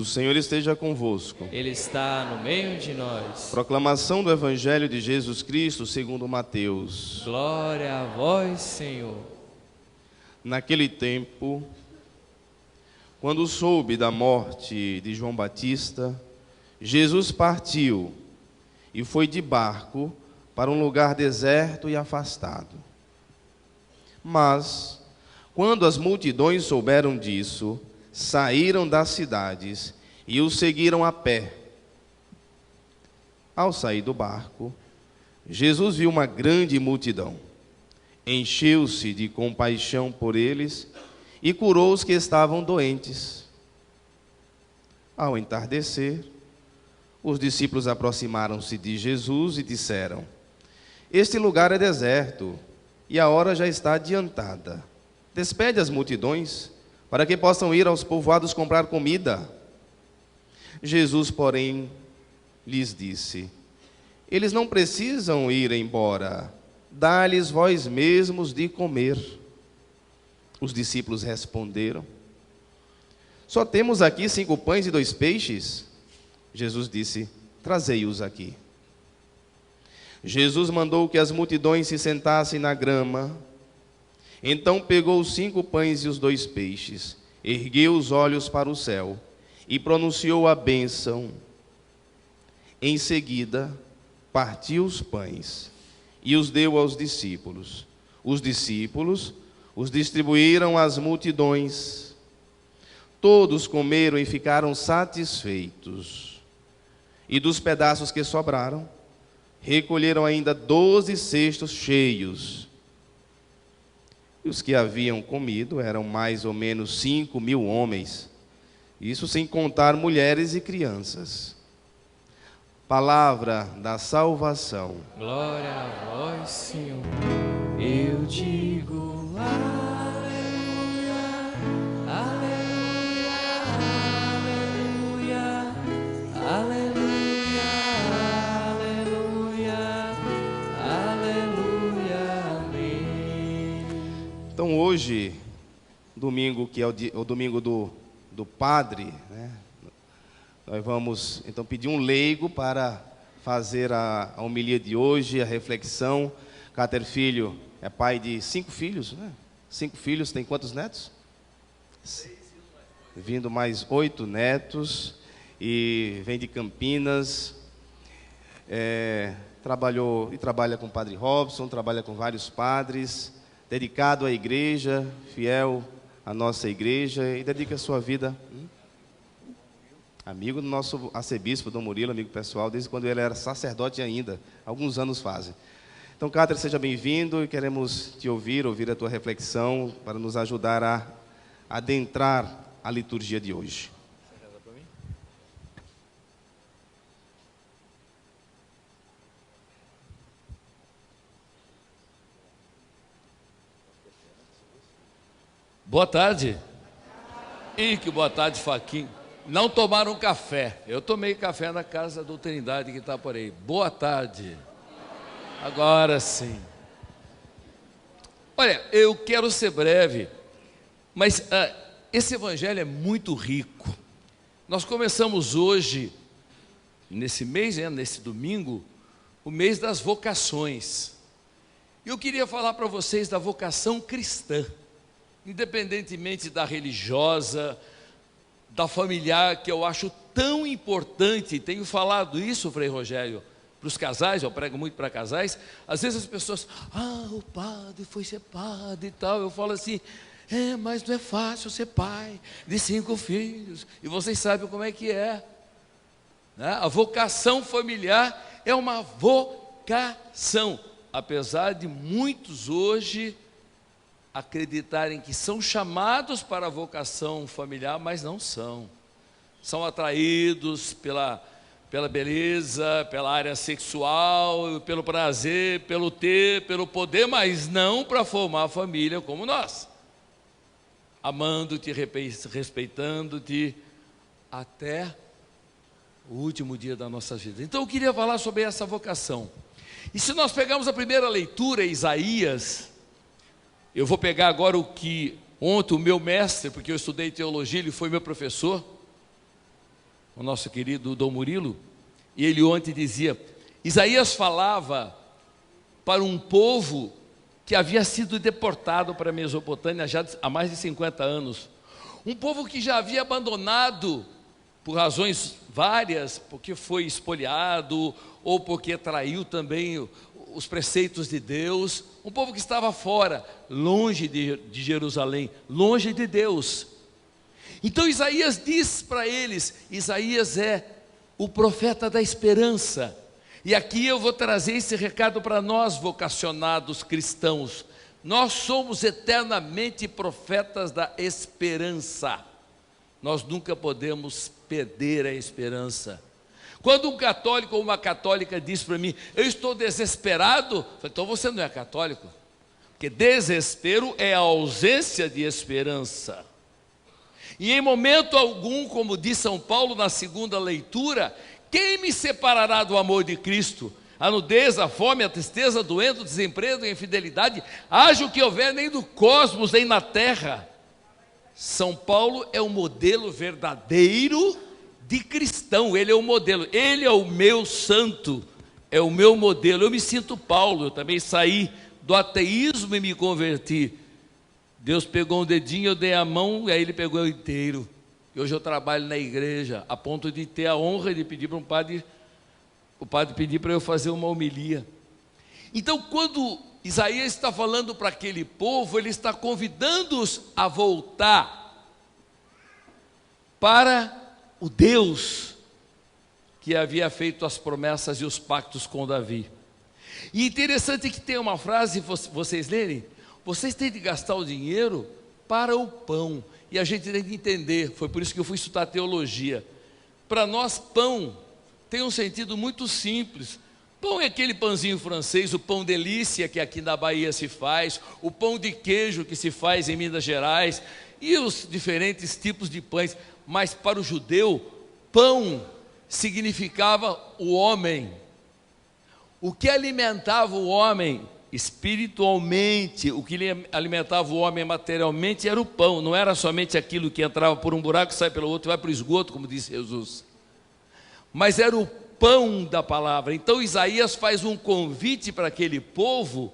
O Senhor esteja convosco. Ele está no meio de nós. Proclamação do Evangelho de Jesus Cristo segundo Mateus. Glória a vós, Senhor. Naquele tempo, quando soube da morte de João Batista, Jesus partiu e foi de barco para um lugar deserto e afastado. Mas, quando as multidões souberam disso, saíram das cidades e o seguiram a pé. Ao sair do barco, Jesus viu uma grande multidão. Encheu-se de compaixão por eles e curou os que estavam doentes. Ao entardecer, os discípulos aproximaram-se de Jesus e disseram: Este lugar é deserto e a hora já está adiantada. Despede as multidões para que possam ir aos povoados comprar comida. Jesus, porém, lhes disse: Eles não precisam ir embora, dá-lhes vós mesmos de comer. Os discípulos responderam: Só temos aqui 5 pães e 2 peixes. Jesus disse: Trazei-os aqui. Jesus mandou que as multidões se sentassem na grama. Então pegou os 5 pães e os 2 peixes, ergueu os olhos para o céu e pronunciou a bênção. Em seguida, partiu os pães e os deu aos discípulos. Os discípulos os distribuíram às multidões. Todos comeram e ficaram satisfeitos. E dos pedaços que sobraram, recolheram ainda 12 cestos cheios. E os que haviam comido eram mais ou menos 5.000 homens, isso sem contar mulheres e crianças. Palavra da salvação. Glória a vós, Senhor. Eu digo aleluia, aleluia, aleluia, aleluia, aleluia, aleluia, amém. Então hoje, domingo, que é o domingo do Padre, né? Nós vamos então pedir um leigo para fazer a homilia de hoje, a reflexão. Cáter Filho é pai de 5 filhos, né? 5 filhos, tem quantos netos? 6. Vindo mais 8 netos, e vem de Campinas. Trabalha com o Padre Robson, trabalha com vários padres, dedicado à igreja, fiel à nossa igreja, e dedica a sua vida. Amigo do nosso arcebispo, Dom Murilo, amigo pessoal, desde quando ele era sacerdote ainda, alguns anos fazem. Então, Cáter, seja bem-vindo e queremos te ouvir a tua reflexão para nos ajudar a adentrar a liturgia de hoje. Você reza para mim? Boa tarde. E que boa tarde, Faquinho. Não tomaram café. Eu tomei café na casa do Trindade que está por aí. Boa tarde. Agora sim. Olha, eu quero ser breve, mas esse evangelho é muito rico. Nós começamos hoje, nesse mês, nesse domingo, o mês das vocações. Eu queria falar para vocês da vocação cristã, independentemente da religiosa, da familiar, que eu acho tão importante. Tenho falado isso, Frei Rogério, para os casais, eu prego muito para casais. Às vezes as pessoas, o padre foi ser padre e tal. Eu falo assim, mas não é fácil ser pai de 5 filhos, e vocês sabem como é que é, né? A vocação familiar é uma vocação, apesar de muitos hoje acreditarem que são chamados para a vocação familiar, mas não são. São atraídos pela beleza, pela área sexual, pelo prazer, pelo ter, pelo poder, mas não para formar família como nós. Amando-te, respeitando-te, até o último dia da nossa vida. Então eu queria falar sobre essa vocação. E se nós pegarmos a primeira leitura, Isaías, eu vou pegar agora o que ontem o meu mestre, porque eu estudei teologia, ele foi meu professor, o nosso querido Dom Murilo, e ele ontem dizia, Isaías falava para um povo que havia sido deportado para a Mesopotâmia já há mais de 50 anos. Um povo que já havia abandonado, por razões várias, porque foi espoliado, ou porque traiu também os preceitos de Deus. Um povo que estava fora, longe de Jerusalém, longe de Deus. Então Isaías diz para eles, Isaías é o profeta da esperança. E aqui eu vou trazer esse recado para nós, vocacionados cristãos. Nós somos eternamente profetas da esperança. Nós nunca podemos perder a esperança. Quando um católico ou uma católica diz para mim, eu estou desesperado, eu falo, então você não é católico. Porque desespero é a ausência de esperança. E em momento algum, como diz São Paulo na segunda leitura, quem me separará do amor de Cristo? A nudez, a fome, a tristeza, a doença, o desemprego, a infidelidade, haja o que houver, nem do cosmos, nem na terra. São Paulo é o modelo verdadeiro de cristão, ele é o modelo, ele é o meu santo, é o meu modelo. Eu me sinto Paulo, eu também saí do ateísmo e me converti. Deus pegou um dedinho, eu dei a mão, e aí ele pegou eu inteiro. E hoje eu trabalho na igreja, a ponto de ter a honra de pedir para um padre, o padre pedir para eu fazer uma homilia. Então, quando Isaías está falando para aquele povo, ele está convidando-os a voltar para o Deus que havia feito as promessas e os pactos com Davi. E interessante que tem uma frase, vocês lerem, vocês têm de gastar o dinheiro para o pão. E a gente tem de entender, foi por isso que eu fui estudar teologia. Para nós, pão tem um sentido muito simples. Pão é aquele pãozinho francês, o pão delícia que aqui na Bahia se faz, o pão de queijo que se faz em Minas Gerais, e os diferentes tipos de pães. Mas para o judeu, pão significava o homem. O que alimentava o homem espiritualmente, o que alimentava o homem materialmente era o pão, não era somente aquilo que entrava por um buraco, sai pelo outro e vai para o esgoto, como disse Jesus. Mas era o pão da palavra. Então Isaías faz um convite para aquele povo,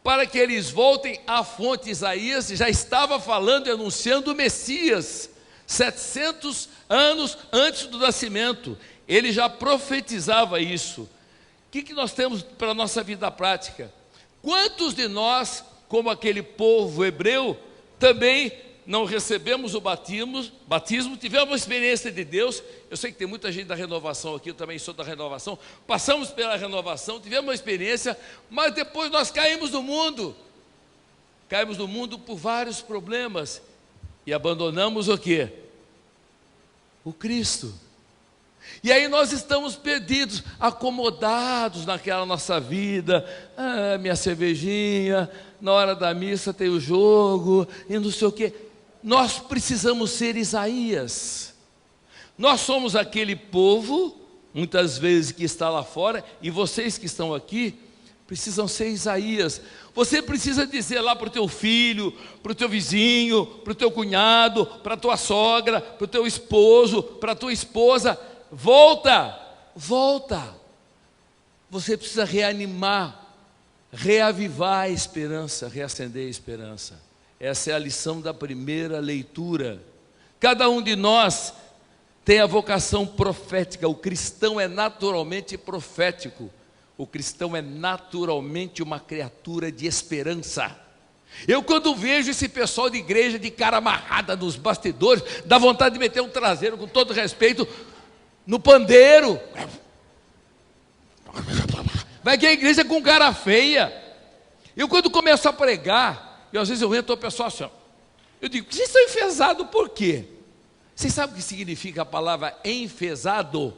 para que eles voltem à fonte. Isaías já estava falando e anunciando o Messias, 700 anos antes do nascimento, ele já profetizava isso. O que nós temos para a nossa vida prática? Quantos de nós, como aquele povo hebreu, também não recebemos o batismo, tivemos uma experiência de Deus? Eu sei que tem muita gente da renovação aqui, eu também sou da renovação, passamos pela renovação, tivemos uma experiência, mas depois nós caímos no mundo por vários problemas, e abandonamos o quê? O Cristo. E aí nós estamos perdidos, acomodados naquela nossa vida, minha cervejinha, na hora da missa tem o jogo, e não sei o quê. Nós precisamos ser Isaías. Nós somos aquele povo, muitas vezes que está lá fora, e vocês que estão aqui, precisam ser Isaías. Você precisa dizer lá para o teu filho, para o teu vizinho, para o teu cunhado, para a tua sogra, para o teu esposo, para a tua esposa, volta, volta. Você precisa reanimar, reavivar a esperança, reacender a esperança. Essa é a lição da primeira leitura. Cada um de nós tem a vocação profética. O cristão é naturalmente profético. O cristão é naturalmente uma criatura de esperança. Eu, quando vejo esse pessoal de igreja de cara amarrada nos bastidores, dá vontade de meter um traseiro, com todo respeito, no pandeiro. Vai que a igreja com cara feia. Eu, quando começo a pregar, e às vezes eu entro, o pessoal assim, ó, eu digo, vocês estão enfesados por quê? Vocês sabem o que significa a palavra enfesado?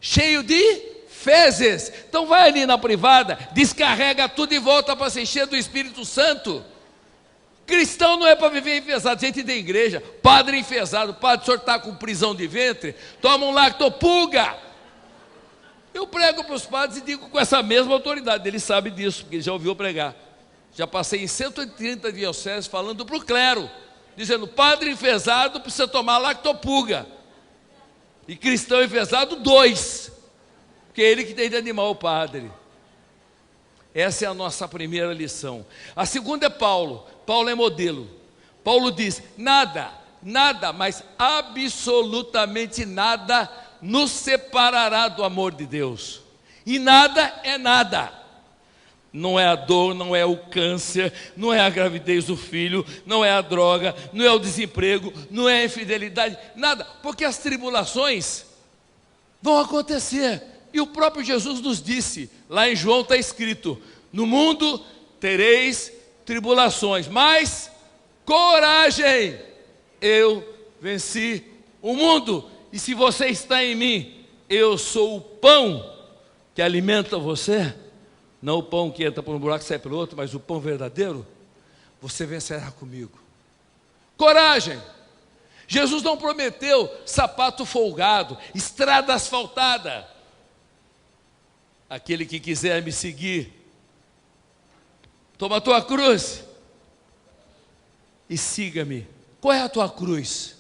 Cheio de fezes. Então vai ali na privada, descarrega tudo e volta para se encher do Espírito Santo. Cristão não é para viver enfesado. Gente da igreja, padre enfesado, padre, o senhor está com prisão de ventre, toma um lactopuga. Eu prego para os padres e digo com essa mesma autoridade, ele sabe disso, porque ele já ouviu pregar. Já passei em 130 dioceses falando para o clero, dizendo, padre enfesado precisa tomar lactopuga. E cristão enfesado, 2. Porque é ele que tem de animar o padre. Essa é a nossa primeira lição. A segunda é Paulo. Paulo é modelo. Paulo diz: nada, mas absolutamente nada nos separará do amor de Deus. E nada é nada. Não é a dor, não é o câncer, não é a gravidez do filho, não é a droga, não é o desemprego, não é a infidelidade, nada. Porque as tribulações vão acontecer. E o próprio Jesus nos disse, lá em João está escrito: no mundo tereis tribulações, mas coragem, eu venci o mundo. E se você está em mim, eu sou o pão que alimenta você, não o pão que entra por um buraco e sai pelo outro, mas o pão verdadeiro. Você vencerá comigo. Coragem. Jesus não prometeu sapato folgado, estrada asfaltada. Aquele que quiser me seguir, toma a tua cruz e siga-me. Qual é a tua cruz?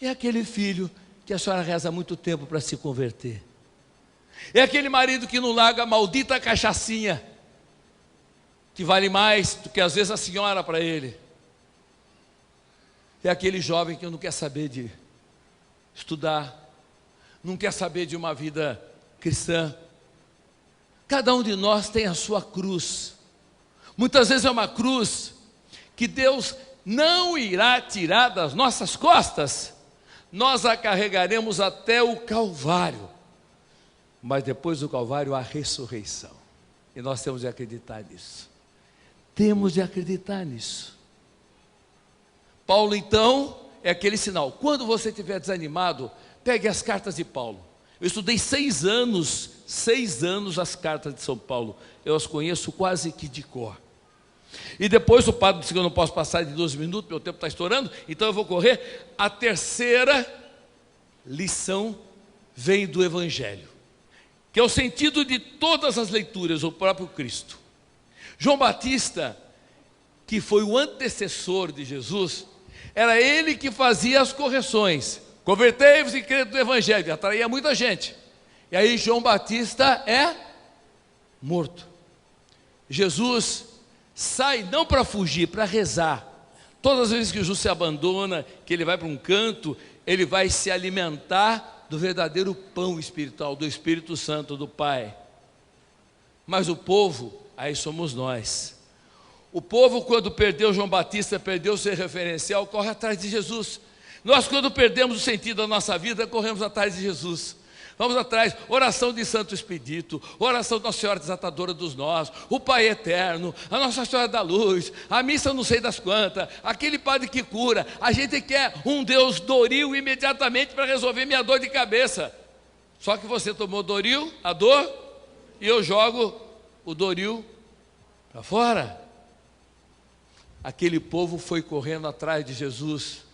É aquele filho que a senhora reza há muito tempo para se converter. É aquele marido que não larga a maldita cachaçinha, que vale mais do que às vezes a senhora para ele. É aquele jovem que não quer saber de estudar, não quer saber de uma vida cristã. Cada um de nós tem a sua cruz. Muitas vezes é uma cruz que Deus não irá tirar das nossas costas. Nós a carregaremos até o Calvário. Mas depois do Calvário, a ressurreição. E nós temos de acreditar nisso. Temos de acreditar nisso. Paulo, então, é aquele sinal. Quando você estiver desanimado, pegue as cartas de Paulo. Eu estudei 6 anos as cartas de São Paulo. Eu as conheço quase que de cor. E depois o padre disse que eu não posso passar de 12 minutos, meu tempo está estourando, então eu vou correr. A terceira lição vem do Evangelho, que é o sentido de todas as leituras, o próprio Cristo. João Batista, que foi o antecessor de Jesus, era ele que fazia as correções. Convertei-vos e crede no Evangelho, atraía muita gente. E aí João Batista é morto. Jesus sai não para fugir, para rezar. Todas as vezes que Jesus se abandona, que ele vai para um canto, ele vai se alimentar do verdadeiro pão espiritual, do Espírito Santo do Pai. Mas o povo, aí somos nós. O povo, quando perdeu João Batista, perdeu seu referencial, corre atrás de Jesus. Nós, quando perdemos o sentido da nossa vida, corremos atrás de Jesus. Vamos atrás, oração de Santo Expedito, oração de Nossa Senhora Desatadora dos Nós, o Pai Eterno, a Nossa Senhora da Luz, a missa não sei das quantas, aquele padre que cura. A gente quer um Deus Doril imediatamente para resolver minha dor de cabeça. Só que você tomou Doril, a dor, e eu jogo o Doril para fora. Aquele povo foi correndo atrás de Jesus.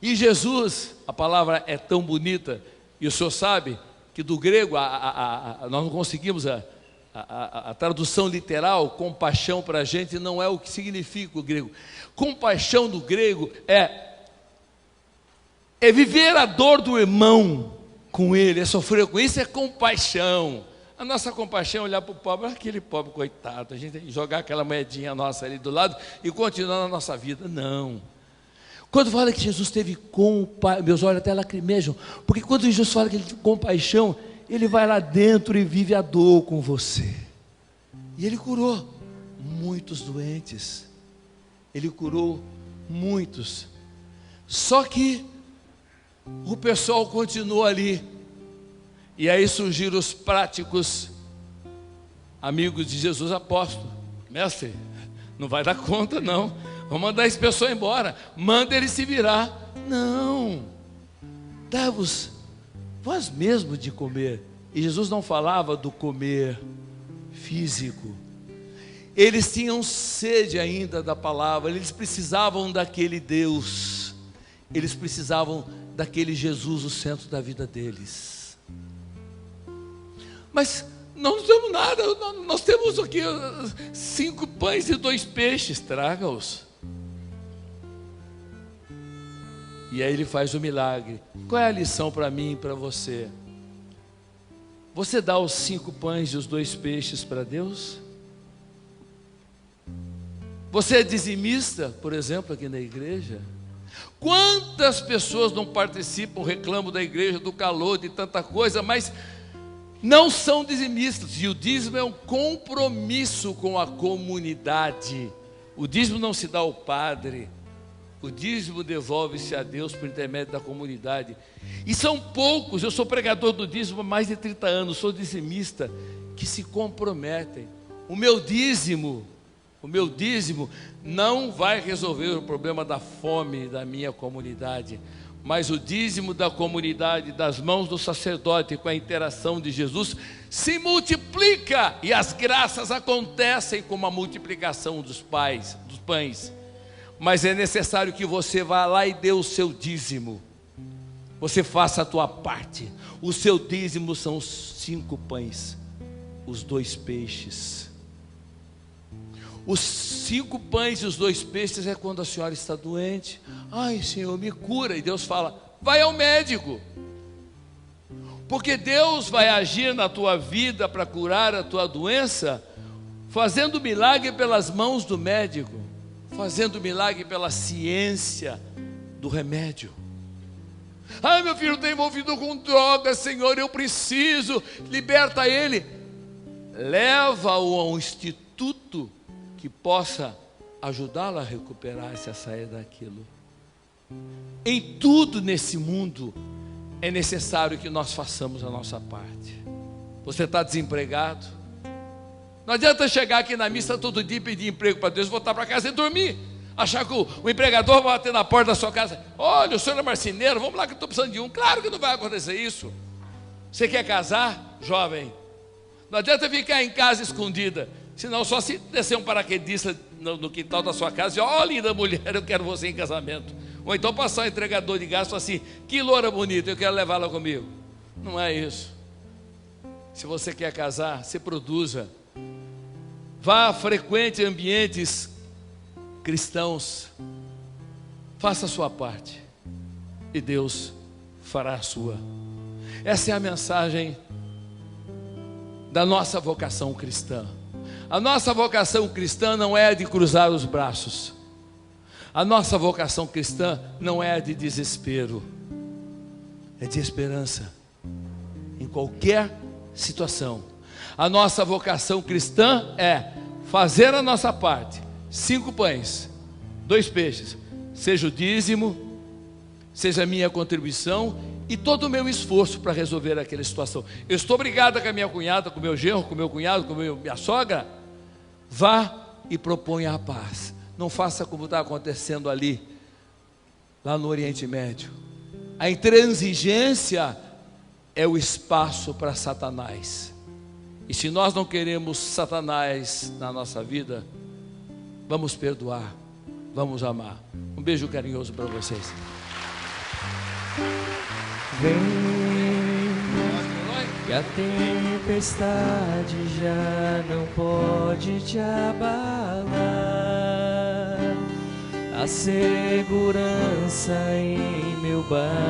E Jesus, a palavra é tão bonita, e o senhor sabe que do grego, nós não conseguimos a tradução literal. Compaixão para a gente não é o que significa o grego. Compaixão do grego é viver a dor do irmão com ele, é sofrer com isso, é compaixão. A nossa compaixão é olhar para o pobre, aquele pobre coitado, a gente tem que jogar aquela moedinha nossa ali do lado e continuar na nossa vida. Não. Quando fala que Jesus teve compaixão, meus olhos até lacrimejam, porque quando Jesus fala que ele teve compaixão, ele vai lá dentro e vive a dor com você. E ele curou muitos doentes, ele curou muitos. Só que o pessoal continuou ali. E aí surgiram os práticos amigos de Jesus, apóstolo. Mestre, não vai dar conta não. Vamos mandar esse pessoal embora. Manda ele se virar. Não. Dá-vos vós mesmo de comer. E Jesus não falava do comer físico. Eles tinham sede ainda da palavra. Eles precisavam daquele Deus. Eles precisavam daquele Jesus, o centro da vida deles. Mas não temos nada. Nós temos aqui 5 pães e 2 peixes. Traga-os. E aí ele faz o milagre. Qual é a lição para mim e para você? Você dá os 5 pães e os 2 peixes para Deus? Você é dizimista, por exemplo, aqui na igreja? Quantas pessoas não participam, reclamam da igreja, do calor, de tanta coisa, mas não são dizimistas. E o dízimo é um compromisso com a comunidade. O dízimo não se dá ao padre. O dízimo devolve-se a Deus por intermédio da comunidade. E são poucos, eu sou pregador do dízimo há mais de 30 anos, sou dizimista, que se comprometem. O meu dízimo não vai resolver o problema da fome da minha comunidade, mas o dízimo da comunidade, das mãos do sacerdote, com a interação de Jesus, se multiplica, e as graças acontecem como a multiplicação dos pães. Mas é necessário que você vá lá e dê o seu dízimo. Você faça a tua parte. O seu dízimo são os 5 pães, os 2 peixes. Os 5 pães e os 2 peixes é quando a senhora está doente. Ai, Senhor, me cura. E Deus fala, vai ao médico. Porque Deus vai agir na tua vida para curar a tua doença, fazendo milagre pelas mãos do médico, fazendo milagre pela ciência do remédio. Ai, meu filho está envolvido com drogas, Senhor, eu preciso, liberta ele. Leva-o a um instituto que possa ajudá-lo a recuperar-se, a sair daquilo. Em tudo nesse mundo é necessário que nós façamos a nossa parte. Você está desempregado? Não adianta chegar aqui na missa todo dia e pedir emprego para Deus, voltar para casa e dormir. Achar que o empregador vai bater na porta da sua casa. Olha, o senhor é marceneiro, vamos lá que eu estou precisando de um. Claro que não vai acontecer isso. Você quer casar, jovem? Não adianta ficar em casa escondida. Senão só se descer um paraquedista no quintal da sua casa e ó, linda mulher, eu quero você em casamento. Ou então passar um entregador de gás e falar assim, que loura bonita, eu quero levá-la comigo. Não é isso. Se você quer casar, se produza. Vá, frequente ambientes cristãos. Faça a sua parte. E Deus fará a sua. Essa é a mensagem da nossa vocação cristã. A nossa vocação cristã não é a de cruzar os braços. A nossa vocação cristã não é a de desespero. É de esperança. Em qualquer situação. A nossa vocação cristã é fazer a nossa parte. 5 pães, 2 peixes. Seja o dízimo, seja a minha contribuição e todo o meu esforço para resolver aquela situação. Eu estou brigada com a minha cunhada, com o meu genro, com o meu cunhado, com a minha sogra. Vá e proponha a paz. Não faça como está acontecendo ali, lá no Oriente Médio. A intransigência é o espaço para Satanás. E se nós não queremos Satanás na nossa vida, vamos perdoar, vamos amar. Um beijo carinhoso para vocês. Vem, que a tempestade já não pode te abalar. A segurança em meu bar.